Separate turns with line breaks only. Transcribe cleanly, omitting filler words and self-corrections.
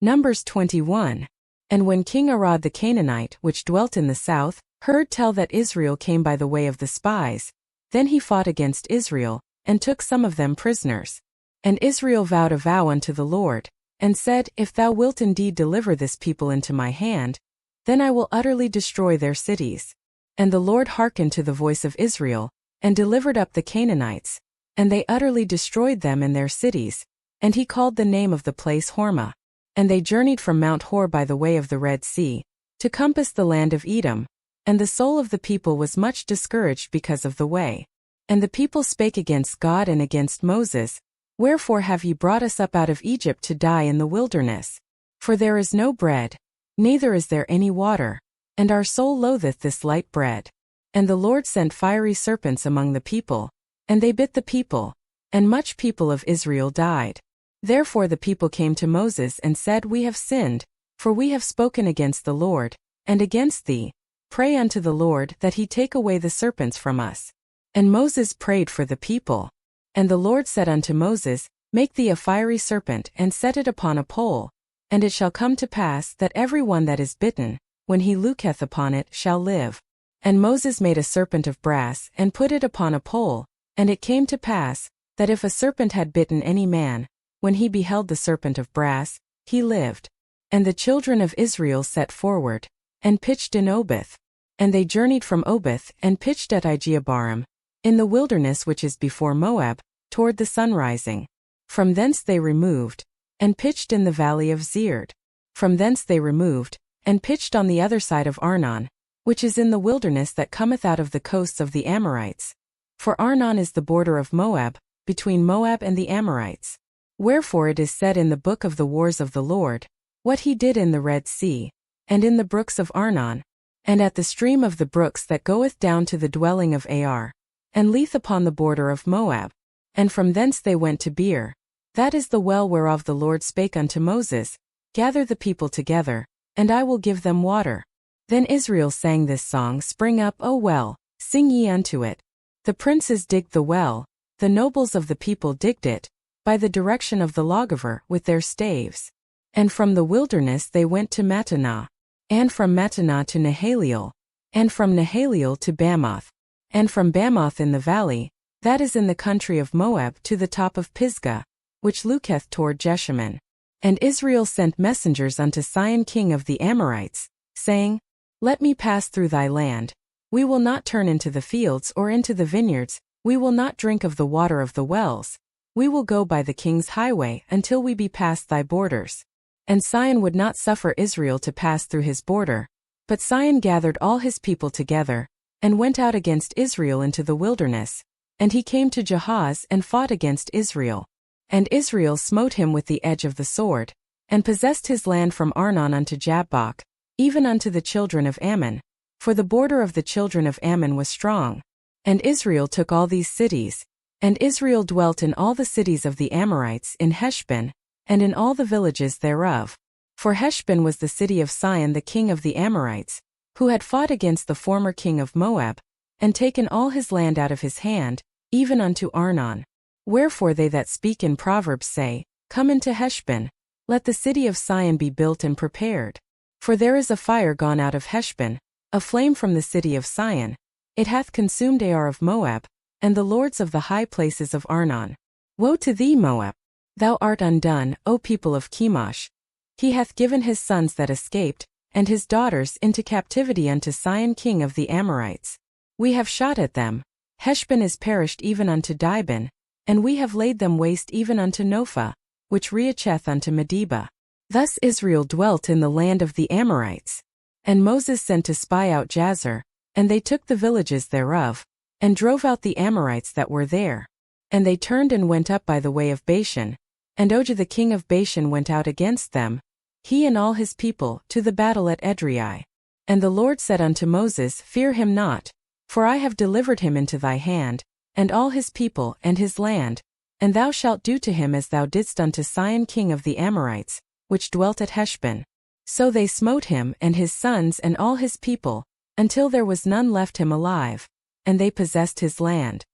Numbers 21. And when King Arad the Canaanite, which dwelt in the south, heard tell that Israel came by the way of the spies, then he fought against Israel, and took some of them prisoners. And Israel vowed a vow unto the Lord, and said, If thou wilt indeed deliver this people into my hand, then I will utterly destroy their cities. And the Lord hearkened to the voice of Israel, and delivered up the Canaanites, and they utterly destroyed them and their cities, and he called the name of the place Hormah. And they journeyed from Mount Hor by the way of the Red Sea, to compass the land of Edom, and the soul of the people was much discouraged because of the way. And the people spake against God and against Moses, Wherefore have ye brought us up out of Egypt to die in the wilderness? For there is no bread, neither is there any water, and our soul loatheth this light bread. And the Lord sent fiery serpents among the people, and they bit the people, and much people of Israel died. Therefore the people came to Moses and said, We have sinned, for we have spoken against the Lord, and against thee. Pray unto the Lord that he take away the serpents from us. And Moses prayed for the people. And the Lord said unto Moses, Make thee a fiery serpent, and set it upon a pole. And it shall come to pass that every one that is bitten, when he looketh upon it, shall live. And Moses made a serpent of brass, and put it upon a pole. And it came to pass, that if a serpent had bitten any man, when he beheld the serpent of brass, he lived. And the children of Israel set forward, and pitched in Oboth. And they journeyed from Oboth, and pitched at Ijeabarim, in the wilderness which is before Moab, toward the sunrising. From thence they removed, and pitched in the valley of Zered. From thence they removed, and pitched on the other side of Arnon, which is in the wilderness that cometh out of the coasts of the Amorites. For Arnon is the border of Moab, between Moab and the Amorites. Wherefore it is said in the book of the wars of the Lord, what he did in the Red Sea, and in the brooks of Arnon, and at the stream of the brooks that goeth down to the dwelling of Ar, and Leith upon the border of Moab. And from thence they went to Beer. That is the well whereof the Lord spake unto Moses, Gather the people together, and I will give them water. Then Israel sang this song, Spring up, O well, sing ye unto it. The princes digged the well, the nobles of the people digged it, by the direction of the lawgiver with their staves. And from the wilderness they went to Mattanah, and from Mattanah to Nahaliel, and from Nahaliel to Bamoth, and from Bamoth in the valley, that is in the country of Moab, to the top of Pisgah, which looketh toward Jeshimon. And Israel sent messengers unto Sihon king of the Amorites, saying, Let me pass through thy land. We will not turn into the fields or into the vineyards, we will not drink of the water of the wells. We will go by the king's highway until we be past thy borders. And Sihon would not suffer Israel to pass through his border. But Sihon gathered all his people together, and went out against Israel into the wilderness. And he came to Jahaz and fought against Israel. And Israel smote him with the edge of the sword, and possessed his land from Arnon unto Jabbok, even unto the children of Ammon. For the border of the children of Ammon was strong. And Israel took all these cities. And Israel dwelt in all the cities of the Amorites in Heshbon, and in all the villages thereof. For Heshbon was the city of Sihon the king of the Amorites, who had fought against the former king of Moab, and taken all his land out of his hand, even unto Arnon. Wherefore they that speak in Proverbs say, Come into Heshbon, let the city of Sihon be built and prepared. For there is a fire gone out of Heshbon, a flame from the city of Sihon. It hath consumed Ar of Moab, and the lords of the high places of Arnon. Woe to thee, Moab! Thou art undone, O people of Chemosh. He hath given his sons that escaped, and his daughters into captivity unto Sihon king of the Amorites. We have shot at them. Heshbon is perished even unto Dibon, and we have laid them waste even unto Nophah, which reacheth unto Medeba. Thus Israel dwelt in the land of the Amorites. And Moses sent to spy out Jazer, and they took the villages thereof, and drove out the Amorites that were there. And they turned and went up by the way of Bashan. And Og the king of Bashan went out against them, he and all his people, to the battle at Edrei. And the Lord said unto Moses, Fear him not, for I have delivered him into thy hand, and all his people and his land, and thou shalt do to him as thou didst unto Sihon king of the Amorites, which dwelt at Heshbon. So they smote him and his sons and all his people, until there was none left him alive, and they possessed his land.